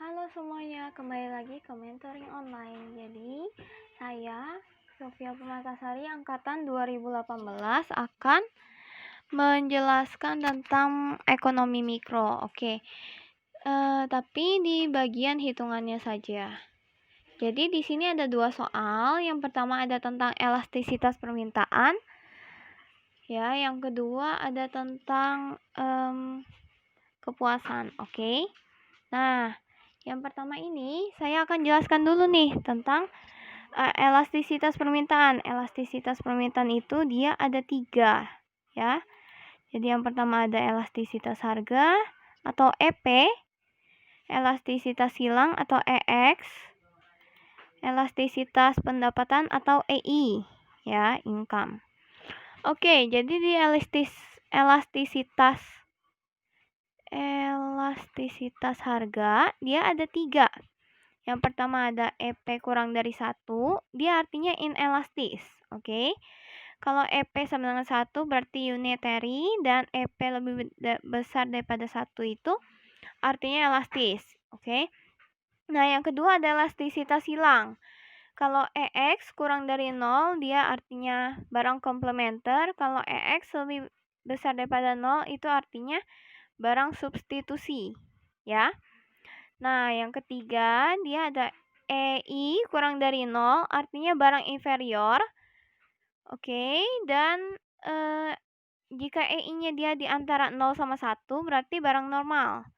Halo semuanya, kembali lagi ke Mentoring Online. Jadi, saya Sofia Permatasari angkatan 2018 akan menjelaskan tentang ekonomi mikro. Oke. Tapi di bagian hitungannya saja. Jadi di sini ada dua soal. Yang pertama ada tentang elastisitas permintaan. Ya, yang kedua ada tentang kepuasan. Oke. Nah, yang pertama ini saya akan jelaskan dulu nih tentang elastisitas permintaan. Elastisitas permintaan itu dia ada 3, ya. Jadi yang pertama ada elastisitas harga atau EP, elastisitas silang atau EX, elastisitas pendapatan atau EI, ya, income. Oke, jadi di elastisitas harga dia ada 3. Yang pertama ada EP kurang dari 1, dia artinya inelastis. Oke. Kalau EP sama dengan 1 berarti unitary, dan EP lebih besar daripada 1 itu artinya elastis. Oke. Nah, yang kedua ada elastisitas silang. Kalau EX kurang dari 0, dia artinya barang komplementer. Kalau EX lebih besar daripada 0, itu artinya barang substitusi, ya. Nah, yang ketiga, dia ada EI kurang dari 0, artinya barang inferior. Oke, dan jika EI-nya dia di antara 0 sama 1, berarti barang normal.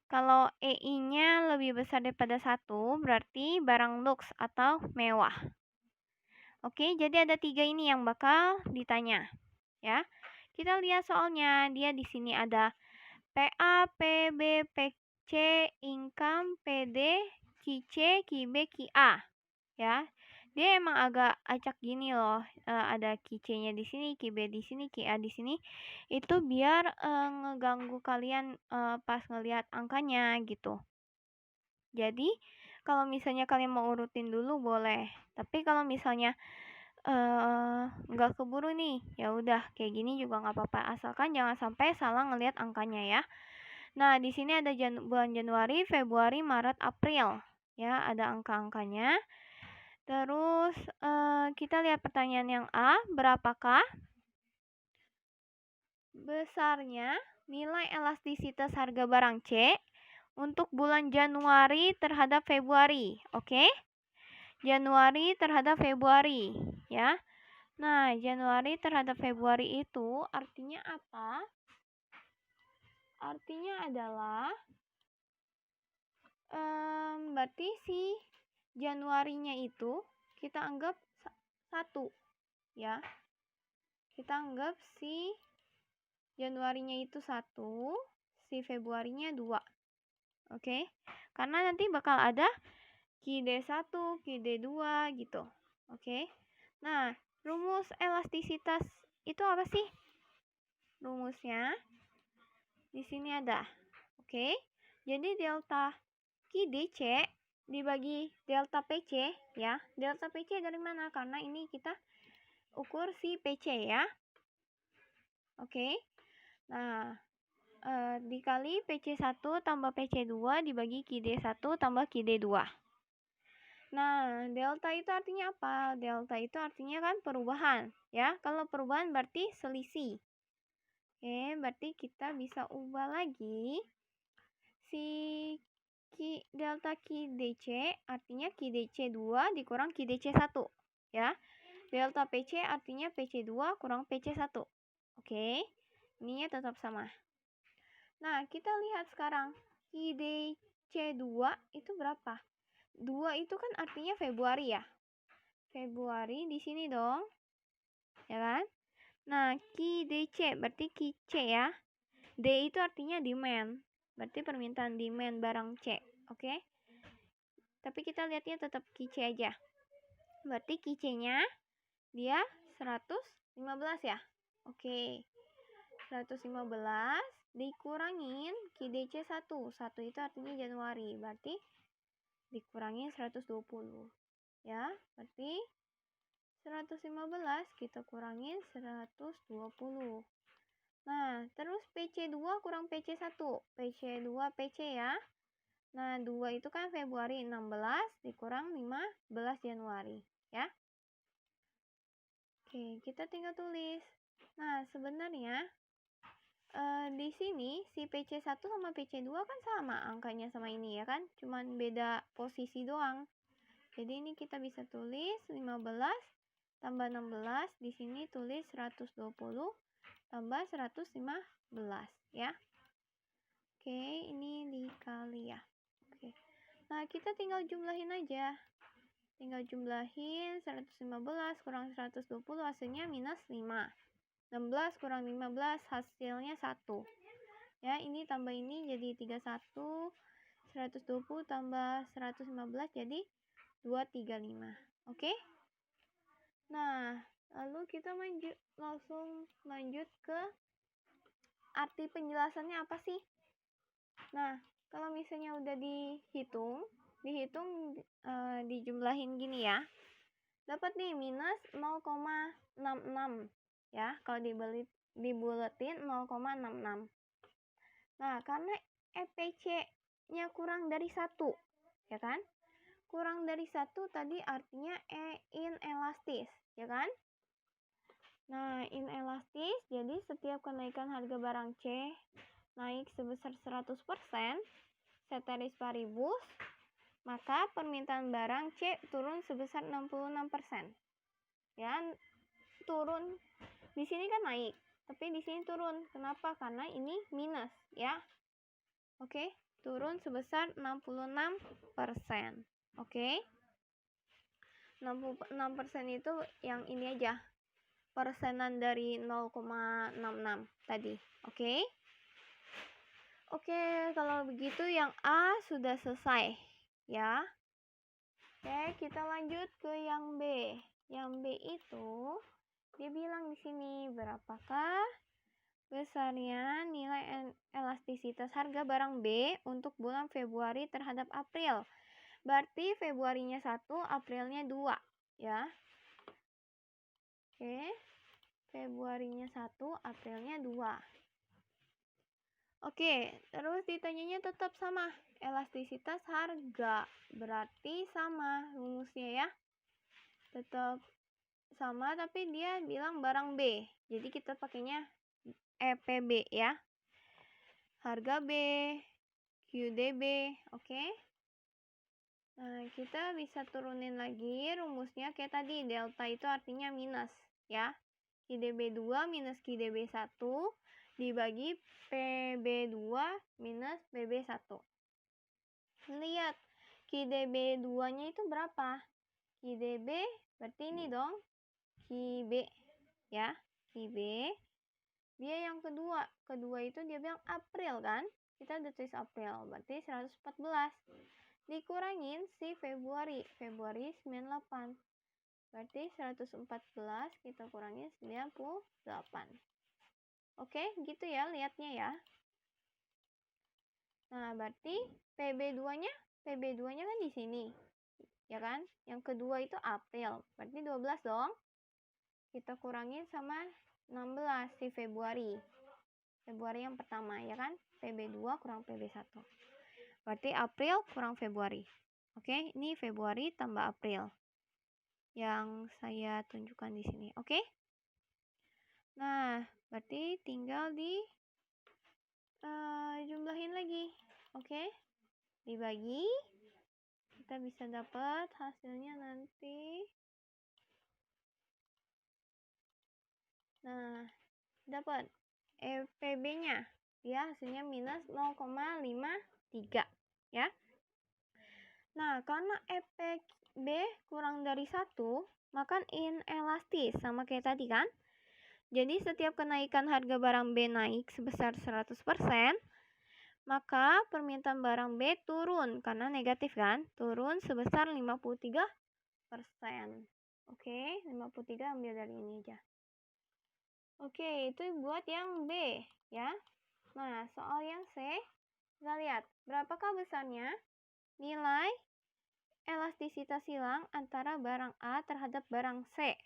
Kalau EI-nya lebih besar daripada 1, berarti barang lux atau mewah. Oke, jadi ada 3 ini yang bakal ditanya, ya. Kita lihat soalnya, dia di sini ada PA, PB, PC, income, PD, QC, QB, QA, ya. Dia emang agak acak gini loh. Ada QC-nya di sini, QB di sini, QA di sini. Itu biar ngeganggu kalian pas ngelihat angkanya gitu. Jadi, kalau misalnya kalian mau urutin dulu boleh. Tapi kalau misalnya nggak keburu nih, ya udah kayak gini juga nggak apa-apa, asalkan jangan sampai salah ngelihat angkanya ya. Nah, di sini ada bulan Januari, Februari, Maret, April, ya, ada angka-angkanya. Terus kita lihat pertanyaan yang A, berapakah besarnya nilai elastisitas harga barang C untuk bulan Januari terhadap Februari? Oke? Januari terhadap Februari, ya. Nah, Januari terhadap Februari itu artinya apa? Artinya adalah berarti si Januarinya itu kita anggap 1, ya. Kita anggap si Januarinya itu 1, si Februarinya 2. Oke? Karena nanti bakal ada QD1, QD2 gitu. Oke? Nah, rumus elastisitas itu apa sih? Rumusnya di sini ada. Oke? Jadi delta QDC dibagi delta PC, ya. Delta PC dari mana? Karena ini kita ukur si PC, ya. Oke. Nah, dikali PC1 tambah PC2 dibagi QD1 tambah QD2. Nah, delta itu artinya apa? Delta itu artinya kan perubahan, ya. Kalau perubahan berarti selisih. Oke, berarti kita bisa ubah lagi si delta QDC artinya QDC 2 dikurang QDC 1, ya. Delta PC artinya PC2 kurang PC1. Oke, ininya tetap sama. Nah, kita lihat sekarang QDC 2 itu berapa? 2 itu kan artinya Februari, ya. Februari di sini dong, ya kan? Nah, QDC berarti QC, ya. D itu artinya demand, berarti permintaan demand barang C. Oke? Tapi kita lihatnya tetap QC aja. Berarti QC-nya dia 115, ya. Oke. 115 dikurangin QDC 1. 1 itu artinya Januari, berarti dikurangin 120. Ya, berarti 115 kita kurangin 120. Nah, terus PC2 kurang PC1. PC2 PC, ya. Nah, 2 itu kan Februari, 16 dikurang 15 Januari, ya. Oke, kita tinggal tulis. Nah, sebenarnya di sini si PC1 sama PC2 kan sama angkanya sama ini ya kan, cuman beda posisi doang. Jadi ini kita bisa tulis 15 tambah 16, di sini tulis 120 tambah 115 ya. Oke, ini dikali ya. Oke. Nah, kita tinggal jumlahin aja. Tinggal jumlahin 115 kurang 120 hasilnya minus 5. 16 kurang 15 hasilnya 1. Ya, ini tambah ini jadi 31. 120 tambah 115 jadi 235. Oke? Nah, lalu kita langsung lanjut ke arti penjelasannya apa sih? Nah, kalau misalnya udah dihitung dijumlahin gini ya. Dapat nih minus 0,66 ya. Kalau dibuletin 0,66. Nah, karena EPC-nya kurang dari 1, ya kan? Kurang dari 1 tadi artinya inelastis, ya kan? Nah, inelastis jadi setiap kenaikan harga barang C naik sebesar 100%, ceteris paribus, maka permintaan barang C turun sebesar 66%. Ya, turun. Di sini kan naik, tapi di sini turun. Kenapa? Karena ini minus, ya. Oke, turun sebesar 66%. Oke. 66% itu yang ini aja. Persenan dari 0,66 tadi. Oke. Oke, kalau begitu yang A sudah selesai, ya. Oke, kita lanjut ke yang B. Yang B itu dia bilang di sini berapakah besarnya nilai elastisitas harga barang B untuk bulan Februari terhadap April. Berarti Februarinya 1, Aprilnya 2, ya. Oke. Februarinya 1, Aprilnya 2. Oke, terus ditanyanya tetap sama, elastisitas harga. Berarti sama rumusnya ya. Tetap sama tapi dia bilang barang B. Jadi kita pakainya EPB ya. Harga B, QDB, oke. Nah, kita bisa turunin lagi rumusnya kayak tadi. Delta itu artinya minus ya. QDB 2 minus QDB 1 dibagi PB2 minus PB1. Lihat, QDB 2-nya itu berapa? QDB berarti ini dong. QB ya. QB. Dia yang kedua. Kedua itu dia bilang April kan? Kita udah tulis April. Berarti 114. Dikurangin si Februari. Februari 98. Berarti 114 kita kurangin 98. Oke, gitu ya lihatnya ya. Nah, berarti PB2-nya kan di sini. Ya kan? Yang kedua itu April. Berarti 12 dong. Kita kurangin sama 16 si Februari. Februari yang pertama, ya kan? PB2 kurang PB1. Berarti April kurang Februari. Oke, ini Februari tambah April. Yang saya tunjukkan di sini. Oke? Nah, berarti tinggal jumlahin lagi. Oke? Dibagi. Kita bisa dapat hasilnya nanti. Nah, dapat EPB-nya. Ya, hasilnya minus 0,53. Ya. Nah, karena EPB kurang dari 1, maka inelastis. Sama kayak tadi kan? Jadi setiap kenaikan harga barang B naik sebesar 100%, maka permintaan barang B turun karena negatif kan? Turun sebesar 53%. Oke, 53 ambil dari ini aja. Oke, itu buat yang B ya. Nah, soal yang C, kita lihat berapakah besarnya nilai elastisitas silang antara barang A terhadap barang C.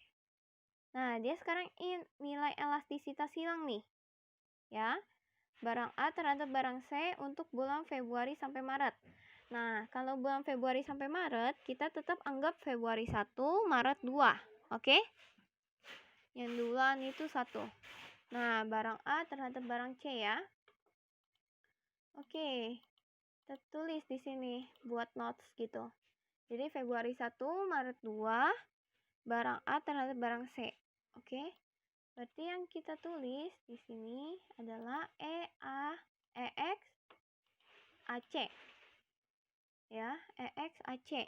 Nah, dia sekarang nilai elastisitas silang nih. Ya. Barang A terhadap barang C untuk bulan Februari sampai Maret. Nah, kalau bulan Februari sampai Maret, kita tetap anggap Februari 1, Maret 2. Oke? Yang duluan itu 1. Nah, barang A terhadap barang C ya. Oke. Kita tulis di sini buat notes gitu. Jadi Februari 1, Maret 2, barang A terhadap barang C. Oke? Berarti yang kita tulis di sini adalah EX AC. Ya, EX AC.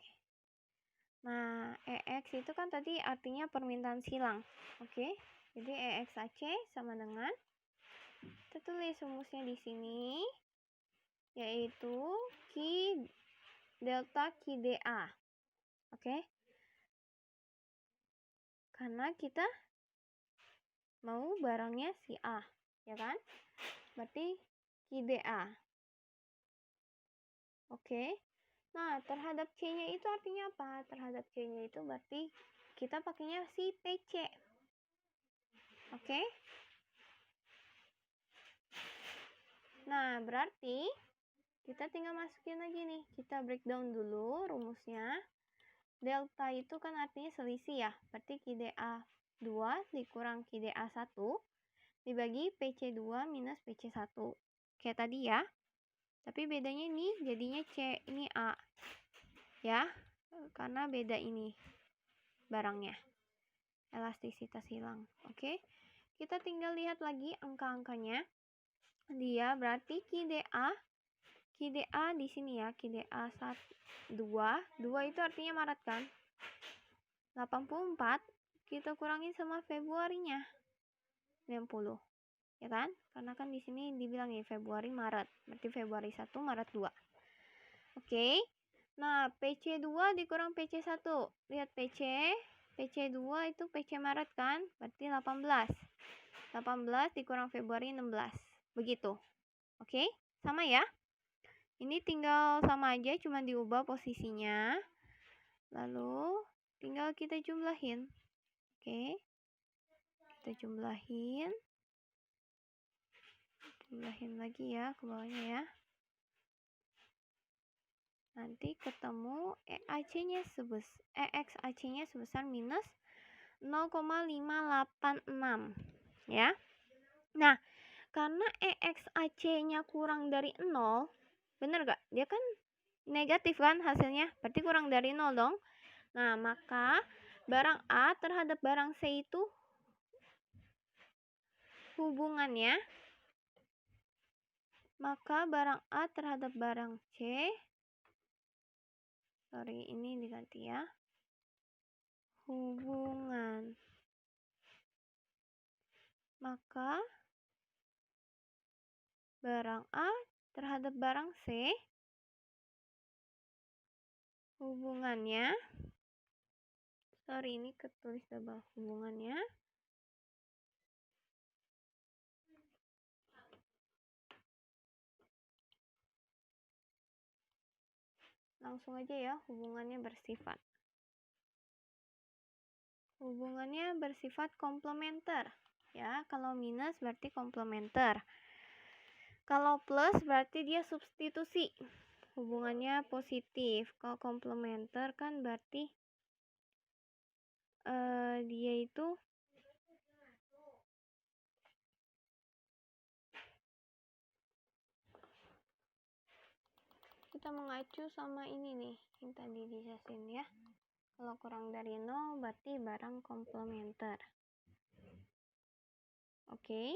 Nah, EX itu kan tadi artinya permintaan silang. Oke? Jadi EX AC sama dengan, kita tulis rumusnya di sini, yaitu Q delta QDA. Oke? Karena kita mau barangnya si A, ya kan? Berarti QDA. Oke? Nah, terhadap C-nya itu artinya apa? Terhadap C-nya itu berarti kita pakainya si PC. Oke? Nah, berarti kita tinggal masukin lagi nih. Kita breakdown dulu rumusnya. Delta itu kan artinya selisih ya. Berarti QDA 2 dikurang QDA 1 dibagi PC2 minus PC1. Kayak tadi ya. Tapi bedanya ini jadinya C, ini A. Ya, karena beda ini barangnya. Elastisitas hilang. Oke. Kita tinggal lihat lagi angka-angkanya. Dia berarti QDA di sini ya, QDA 1 2 itu artinya Maret kan? 84 kita kurangin sama Februarinya. 90. Ya kan? Karena kan di sini dibilang ya Februari Maret. Berarti Februari 1 Maret 2. Oke. Nah, PC2 dikurang PC1. Lihat PC2 itu PC Maret kan? Berarti 18. 18 dikurang Februari 16. Begitu. Oke? Sama ya? Ini tinggal sama aja, cuma diubah posisinya. Lalu tinggal kita jumlahin. Oke. Kita jumlahin. Jumlahin lagi ya ke bawahnya ya. Nanti ketemu EX AC-nya sebesar minus 0,586 ya. Nah, karena EX AC-nya kurang dari 0, bener gak? Dia kan negatif kan hasilnya, berarti kurang dari 0 dong. Nah, maka barang A terhadap barang C itu hubungannya, maka barang A terhadap barang C, ini diganti ya, hubungan, maka barang A terhadap barang C hubungannya, ini ketulis double, hubungannya langsung aja ya, hubungannya bersifat komplementer ya. Kalau minus berarti komplementer, kalau plus berarti dia substitusi, hubungannya positif. Kalau komplementer kan berarti dia itu kita mengacu sama ini nih yang tadi dijelasin ya. Kalau kurang dari 0 berarti barang komplementer. Oke.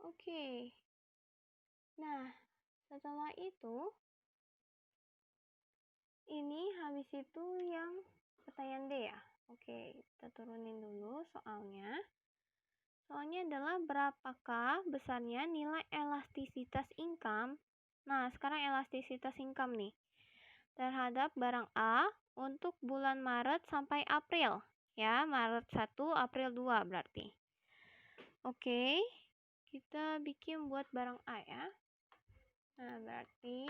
Oke. Nah, setelah itu ini habis itu yang pertanyaan D ya. Oke, kita turunin dulu soalnya. Soalnya adalah berapakah besarnya nilai elastisitas income. Nah, sekarang elastisitas income nih. Terhadap barang A untuk bulan Maret sampai April. Ya, Maret 1, April 2 berarti. Oke, kita bikin buat barang A ya. Nah, berarti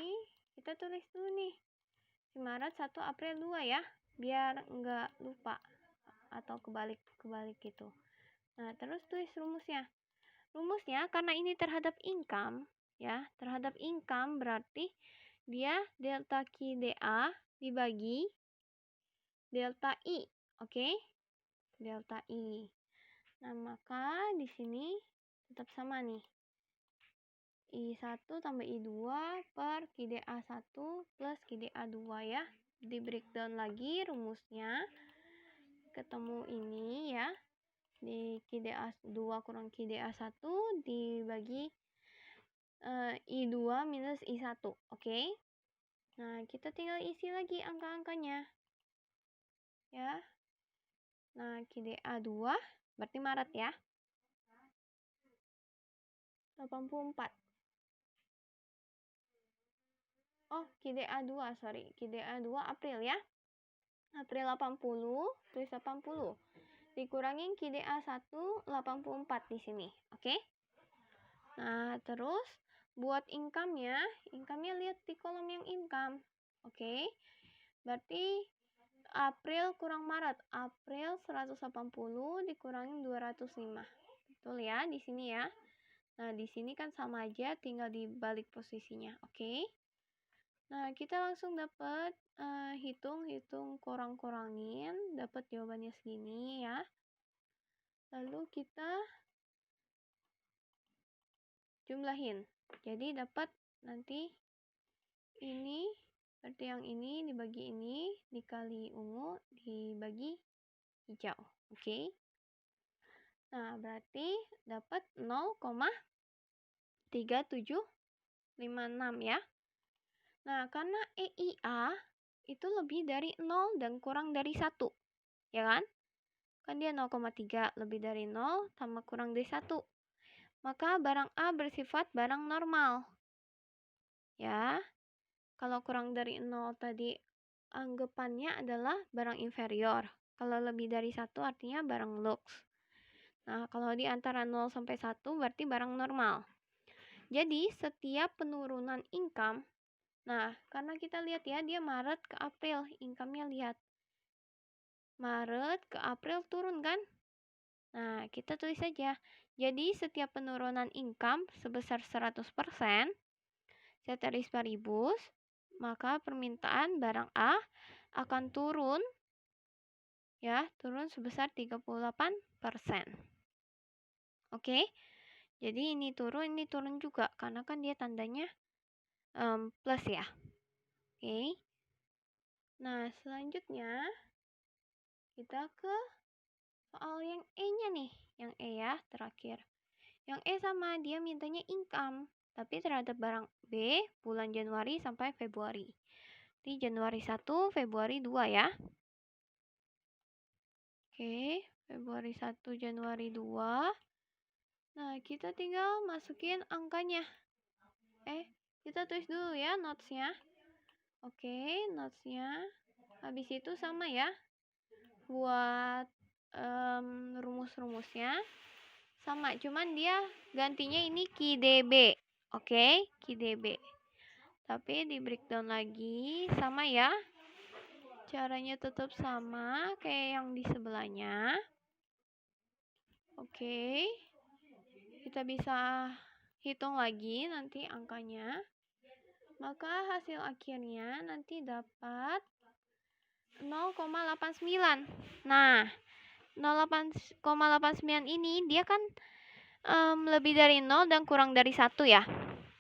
kita tulis dulu nih. Maret 1, April 2 ya. Biar nggak lupa atau kebalik gitu. Nah, terus tulis rumusnya. rumusnya karena ini terhadap income, ya, terhadap income berarti dia delta QDA dibagi delta I, oke? Delta I. Nah, maka di sini tetap sama nih. I1 tambah I2 per QDA1 plus QDA2 ya. Di breakdown lagi rumusnya. Ketemu ini ya. Di QDA2 kurang QDA1 dibagi I2 minus I1. Oke? Nah, kita tinggal isi lagi angka-angkanya. Ya. Nah, QDA2 berarti Maret ya. 84. Oh, QDA2, sorry. QDA2 April ya. April 80, tulis 80. Dikurangin QDA1 84 di sini. Oke? Nah, terus buat income-nya lihat di kolom yang income. Oke? Berarti April kurang Maret. April 180 dikurangin 205. Betul ya di sini ya. Nah, di sini kan sama aja, tinggal dibalik posisinya. Oke? Nah, kita langsung dapat hitung kurang-kurangin, dapat jawabannya segini ya. Lalu kita jumlahin. Jadi dapat nanti ini berarti yang ini dibagi ini dikali ungu dibagi hijau. Oke. Nah, berarti dapat 0,3756 ya. Nah, karena EIA itu lebih dari 0 dan kurang dari 1. Ya kan? Kan dia 0,3 lebih dari 0 tambah kurang dari 1. Maka barang A bersifat barang normal. Ya. Kalau kurang dari 0 tadi anggapannya adalah barang inferior. Kalau lebih dari 1 artinya barang lux. Nah, kalau di antara 0 sampai 1 berarti barang normal. Jadi, setiap penurunan income, nah, karena kita lihat ya, dia Maret ke April, income-nya lihat. Maret ke April turun kan? Nah, kita tulis saja. Jadi, setiap penurunan income sebesar 100%, ceteris paribus, maka permintaan barang A akan turun, ya, turun sebesar 38%. Oke, jadi ini turun juga, karena kan dia tandanya plus ya. Oke, nah selanjutnya kita ke soal yang E-nya nih, yang E ya, terakhir. Yang E sama, dia mintanya income, tapi terhadap barang B bulan Januari sampai Februari. Di Januari 1, Februari 2 ya. Oke, Februari 1, Januari 2. Nah, kita tinggal masukin angkanya. Kita tulis dulu ya notes-nya. Oke, notes-nya. Habis itu sama ya. Buat rumus-rumusnya. Sama, cuman dia gantinya ini QDB. Oke, QDB. Tapi di breakdown lagi, sama ya. Caranya tetap sama kayak yang di sebelahnya. Oke. Kita bisa hitung lagi nanti angkanya. Maka hasil akhirnya nanti dapat 0,89. Nah, 0,89 ini dia kan lebih dari 0 dan kurang dari 1 ya.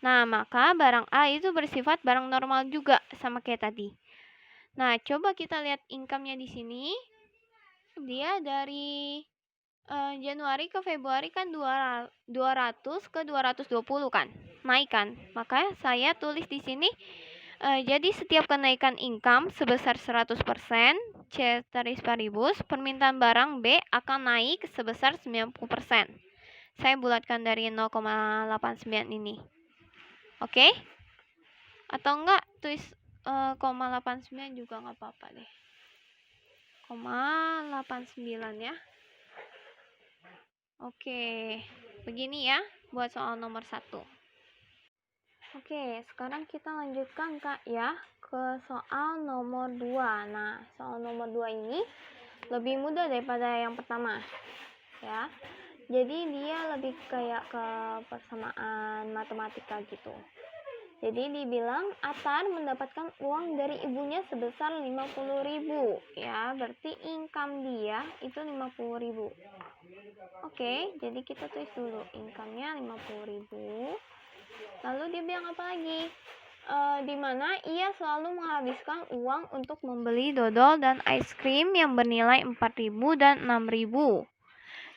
Nah, maka barang A itu bersifat barang normal juga sama kayak tadi. Nah, coba kita lihat income-nya di sini. Dia dari Januari ke Februari kan 200 ke 220 kan. Naik kan. Maka saya tulis di sini jadi setiap kenaikan income sebesar 100%, ceteris paribus, permintaan barang B akan naik sebesar 90%. Saya bulatkan dari 0,89 ini. Oke? Atau enggak tulis 0,89 juga enggak apa-apa deh. 0,89 ya. Oke, begini ya buat soal nomor 1. Oke, sekarang kita lanjutkan Kak ya ke soal nomor 2. Nah, soal nomor 2 ini lebih mudah daripada yang pertama. Ya. Jadi dia lebih kayak ke persamaan matematika gitu. Jadi dibilang Atar mendapatkan uang dari ibunya sebesar 50.000 ya, berarti income dia itu 50.000. Oke, jadi kita tulis dulu income-nya 50.000. Lalu dia bilang apa lagi? Di mana ia selalu menghabiskan uang untuk membeli dodol dan es krim yang bernilai 4.000 dan 6.000.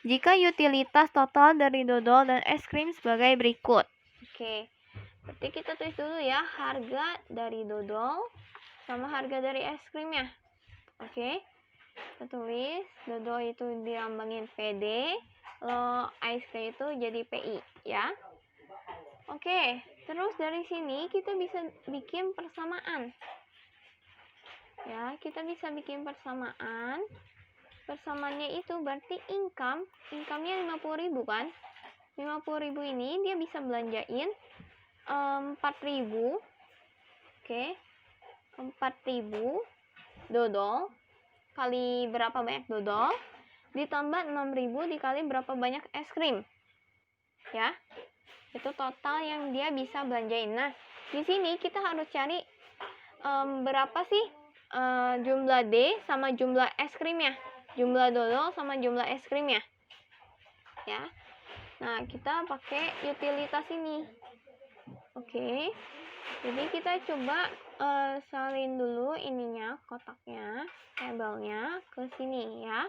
Jika utilitas total dari dodol dan es krim sebagai berikut. Oke. Berarti kita tulis dulu ya harga dari dodol sama harga dari es krimnya. Oke. Kita tulis dodol itu dilambangin PD, lo es krim itu jadi PI ya. Oke, terus dari sini kita bisa bikin persamaan. Ya, kita bisa bikin persamaan. Persamaannya itu berarti income-nya 50.000 kan? 50.000 ini dia bisa belanjain 4.000. Oke. 4.000 dodol kali berapa banyak dodol ditambah 6.000 dikali berapa banyak es krim. Ya. Itu total yang dia bisa belanjain. Nah, di sini kita harus cari berapa sih jumlah D sama jumlah es krimnya. Jumlah dodol sama jumlah es krimnya. Ya. Nah, kita pakai utilitas ini. Oke. Jadi kita coba salin dulu ininya, kotaknya, tabelnya ke sini ya.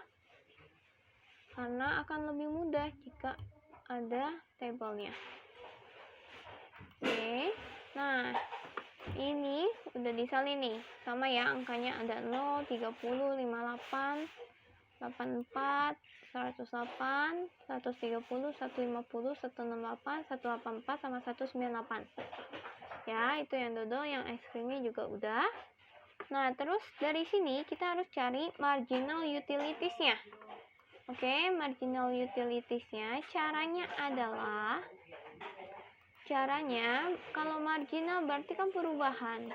Karena akan lebih mudah jika ada tabelnya. Oke. Nah, ini udah disalin nih. Sama ya, angkanya ada 0, 30, 58, 84, 108, 130, 150, 168, 184, sama 198. Ya, itu yang dodol, yang es krimnya juga udah. Nah, terus dari sini kita harus cari marginal utilitiesnya. Oke, marginal utilitiesnya caranya adalah kalau marginal berarti kan perubahan.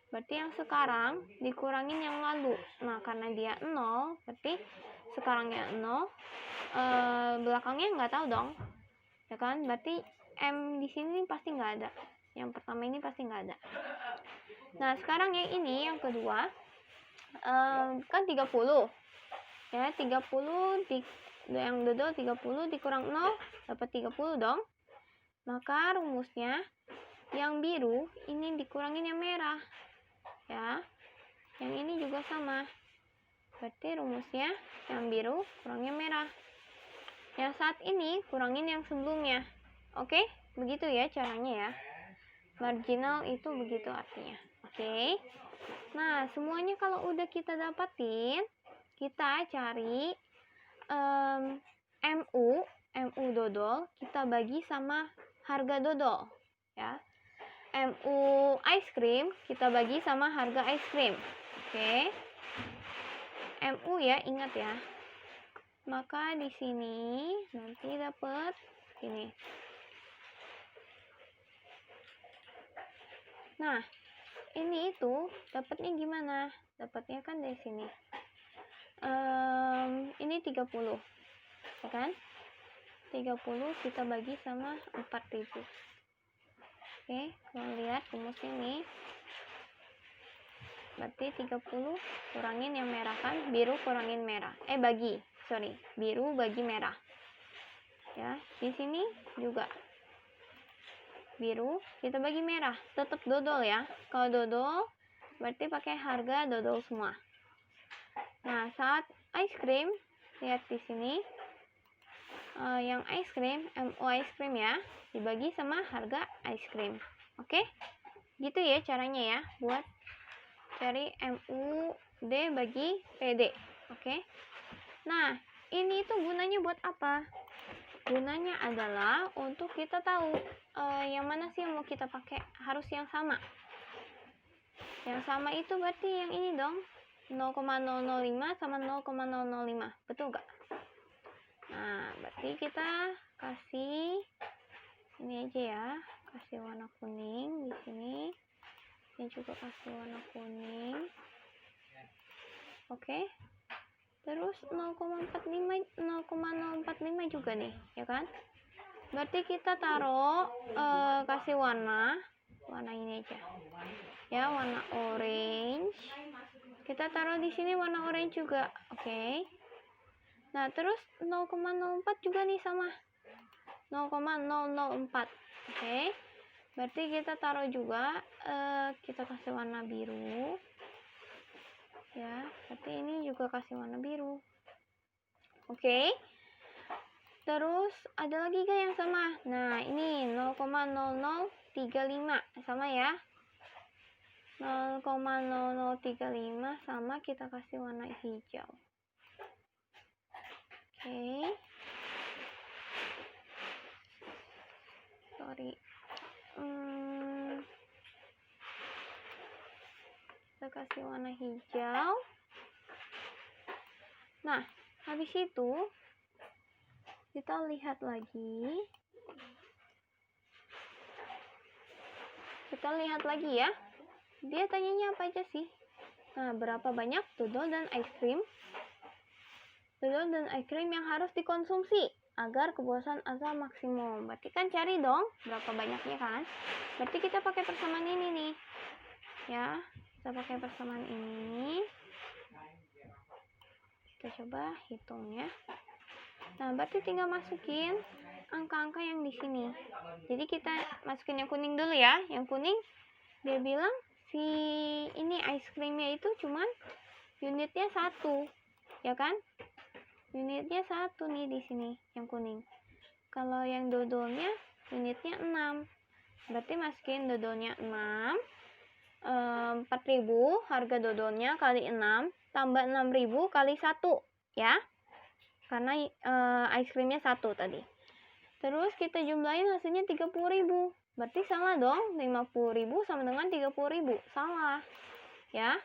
Berarti yang sekarang dikurangin yang lalu. Nah, karena dia 0, berarti sekarangnya 0, belakangnya nggak tahu dong. Ya kan? Berarti M di sini pasti nggak ada. Yang pertama ini pasti nggak ada. Nah, sekarang yang ini, yang kedua, kan 30. Ya, 30, yang dodol 30 dikurang 0, dapat 30 dong. Maka rumusnya, yang biru, ini dikurangin yang merah. Ya, yang ini juga sama. Berarti rumusnya, yang biru kurangin merah. Yang saat ini, kurangin yang sebelumnya. Oke, begitu ya caranya ya. Marginal itu begitu artinya. Oke. Nah, semuanya kalau udah kita dapatin, kita cari MU dodol, kita bagi sama harga dodol. Ya. MU ice cream, kita bagi sama harga ice cream. Oke. MU ya, ingat ya. Maka di sini nanti dapat ini. Nah, ini itu dapatnya gimana? Dapatnya kan dari sini. Ini 30. Ya kan? 30 kita bagi sama 4.000. Oke, kalau lihat rumusnya nih. Berarti 30 kurangin yang merah kan? Biru kurangin merah. Biru bagi merah. Ya, di sini juga biru kita bagi merah. Tetap dodol ya. Kalau dodol berarti pakai harga dodol semua. Nah, saat ice cream, lihat di sini. Yang ice cream, MU ice cream ya, dibagi sama harga ice cream. Oke? Gitu ya caranya ya, buat cari MU D bagi PD. Oke? Nah, ini tuh gunanya buat apa? Gunanya adalah untuk kita tahu yang mana sih yang mau kita pakai, harus yang sama. Yang sama itu berarti yang ini dong, 0,005 sama 0,005. Betul gak? Nah, berarti kita kasih ini aja ya, kasih warna kuning di sini. Ini juga kasih warna kuning. Oke. Terus 0,045 juga nih, ya kan? Berarti kita taruh kasih warna ini aja. Ya, warna orange. Kita taruh di sini warna orange juga. Oke. Nah, terus 0,04 juga nih sama 0,004. Oke. Berarti kita taruh juga kita kasih warna biru. Ya, berarti ini juga kasih warna biru. Oke. Terus ada lagi kan yang sama? Nah, ini 0,0035 sama ya. 0,0035 sama, kita kasih warna hijau. Oke. Sorry. Kita kasih warna hijau. Nah, habis itu kita lihat lagi. Kita lihat lagi ya. Dia tanyanya apa aja sih? Nah, berapa banyak dodol dan es krim? Dodol dan es krim yang harus dikonsumsi agar kepuasan asa maksimum. Berarti kan cari dong berapa banyaknya kan? Berarti kita pakai persamaan ini nih. Ya, kita pakai persamaan ini. Kita coba hitung ya. Nah, berarti tinggal masukin angka-angka yang di sini. Jadi kita masukin yang kuning dulu ya. Yang kuning dia bilang si ini es krimnya itu cuman unitnya 1. Ya kan? Unitnya 1 nih di sini yang kuning. Kalau yang dodolnya unitnya 6. Berarti masukin dodolnya 6. 4.000 harga dodolnya kali 6 tambah 6.000 kali 1 ya. Karena es krimnya 1 tadi. Terus kita jumlahin hasilnya 30.000. Berarti salah dong. 50.000 sama dengan 30.000. Salah. Ya.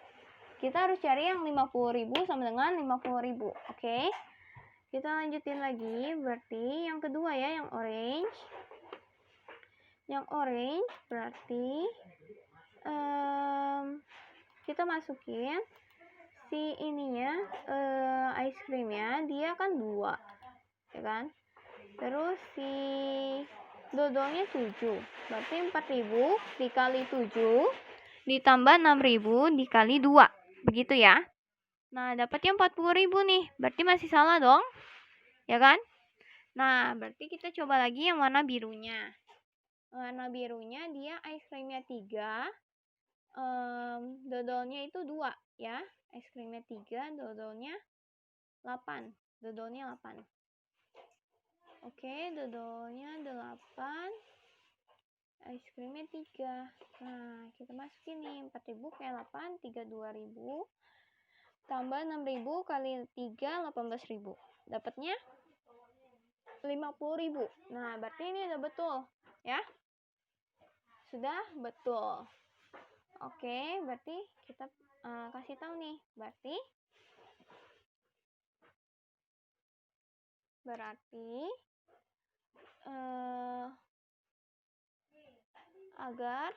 Kita harus cari yang 50.000 sama dengan 50.000. Oke. Kita lanjutin lagi. Berarti yang kedua ya, yang orange. Yang orange berarti kita masukin si ininya es krimnya, dia kan 2. Ya kan? Terus si dodolnya 7. Berarti 4.000 dikali 7 ditambah 6.000 dikali 2. Begitu ya. Nah, dapatnya 40.000 nih. Berarti masih salah dong. Ya kan? Nah, berarti kita coba lagi yang warna birunya. Warna birunya dia es krimnya 3. Dodolnya itu 2 ya. Es krimnya 3, dodolnya 8. Dodolnya 8. Oke, dodolnya 8. Es krimnya 3. Nah, kita masukin nih 4.000 kali 8, 32.000. Tambah 6.000 kali 3, 18.000. Dapatnya 50.000. Nah, berarti ini udah betul ya. Sudah betul. Oke, berarti kita kasih tahu nih. Berarti agar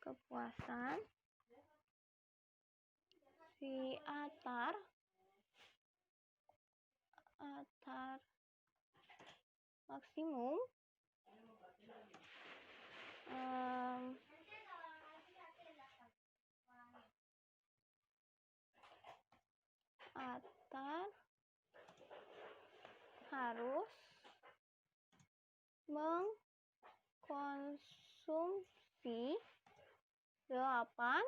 kepuasan si atar maksimum atar harus mengkonsumsi 8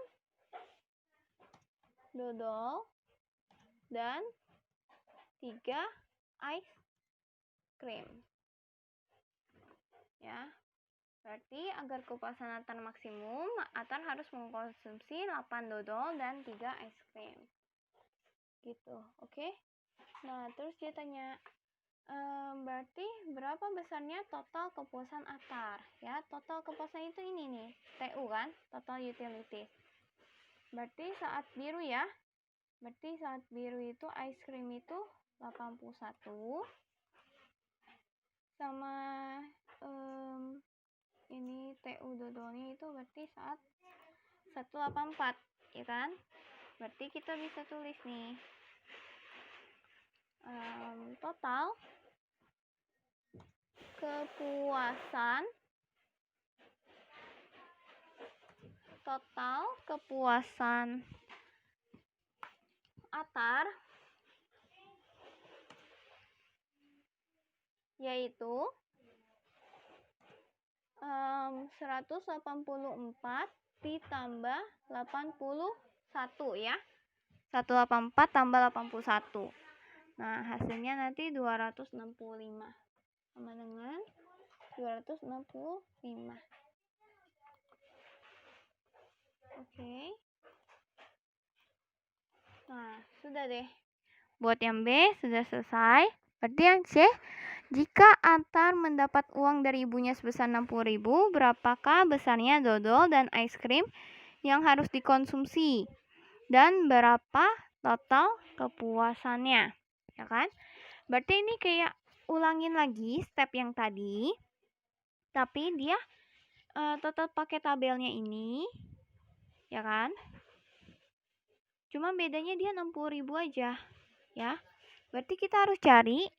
dodol dan 3 es krim. Ya. Berarti agar kepuasan atar maksimum, atar harus mengkonsumsi 8 dodol dan 3 es krim. Gitu. Oke. Nah, terus dia tanya, berarti berapa besarnya total kepuasan atar? Ya, total kepuasan itu ini nih, TU kan, total utilities. Berarti saat biru ya. Berarti saat biru itu es krim itu 81 sama ini PU dodolnya itu berarti 184, ya kan? Berarti kita bisa tulis nih total kepuasan Atar yaitu 184 ditambah 81 ya. 184 tambah 81. Nah, hasilnya nanti 265. Sama dengan 265. Oke. Nah, sudah deh. Buat yang B sudah selesai. Berarti yang C, jika Atar mendapat uang dari ibunya sebesar 60.000, berapakah besarnya dodol dan es krim yang harus dikonsumsi? Dan berapa total kepuasannya? Ya kan? Berarti ini kayak ulangin lagi step yang tadi. Tapi dia tetap pakai tabelnya ini. Ya kan? Cuma bedanya dia 60.000 aja. Ya. Berarti kita harus cari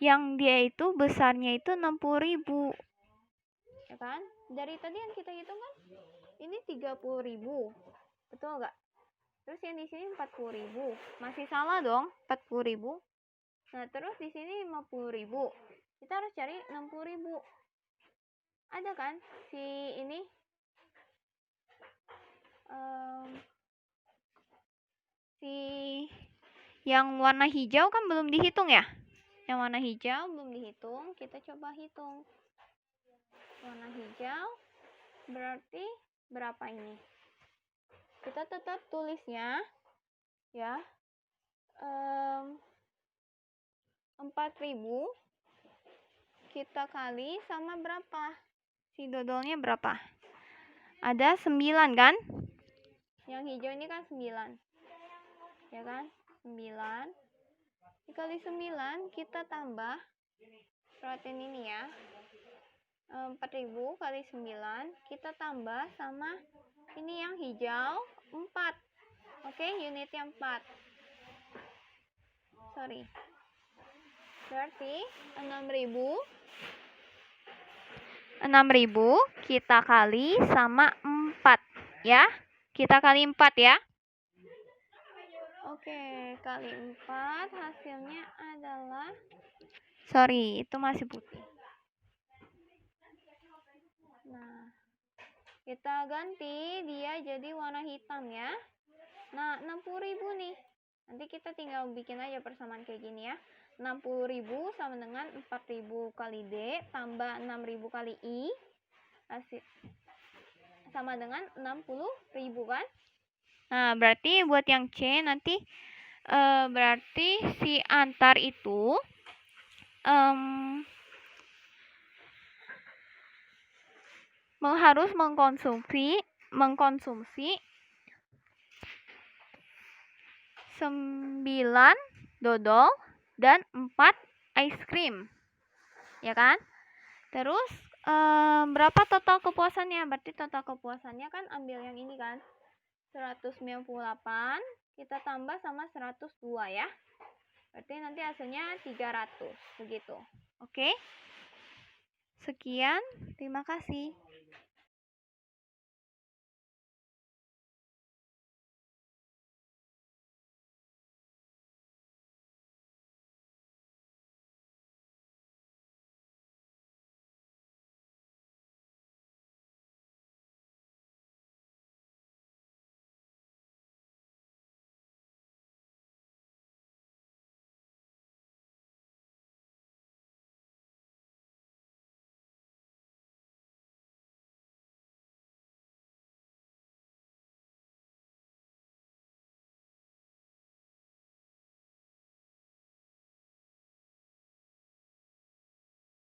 yang dia itu besarnya itu 60.000. Ya kan? Dari tadi yang kita hitung kan ini 30.000. Betul nggak? Terus yang di sini 40.000. Masih salah dong, 40.000. Nah, terus di sini 50.000. Kita harus cari 60.000. Ada kan si ini? Si yang warna hijau kan belum dihitung ya? Yang warna hijau belum dihitung, kita coba hitung. Warna hijau berarti berapa ini? Kita tetap tulisnya ya. 4.000 kita kali sama berapa? Si dodolnya berapa? Ada 9 kan? Yang hijau ini kan 9. Ya kan? 9. Dikali 9 kita tambah. Perhatiin ini ya. 4.000 kali 9 kita tambah sama ini yang hijau 4. Oke, unitnya 4. Sorry. Berarti 6.000 kita kali sama 4 ya. Kita kali 4 ya. Oke, kali 4 hasilnya adalah, sorry, itu masih putih. Nah, kita ganti dia jadi warna hitam ya. Nah, 60.000 nih. Nanti kita tinggal bikin aja persamaan kayak gini ya. 60.000 sama dengan 4.000 kali D tambah 6.000 kali I hasil sama dengan 60.000 kan? Nah, berarti buat yang C nanti berarti si Antar itu harus mengkonsumsi 9 dodol dan 4 es krim. Ya kan? Terus berapa total kepuasannya? Berarti total kepuasannya kan ambil yang ini kan. 198 kita tambah sama 102 ya. Berarti nanti hasilnya 300 begitu. Oke? Sekian, terima kasih.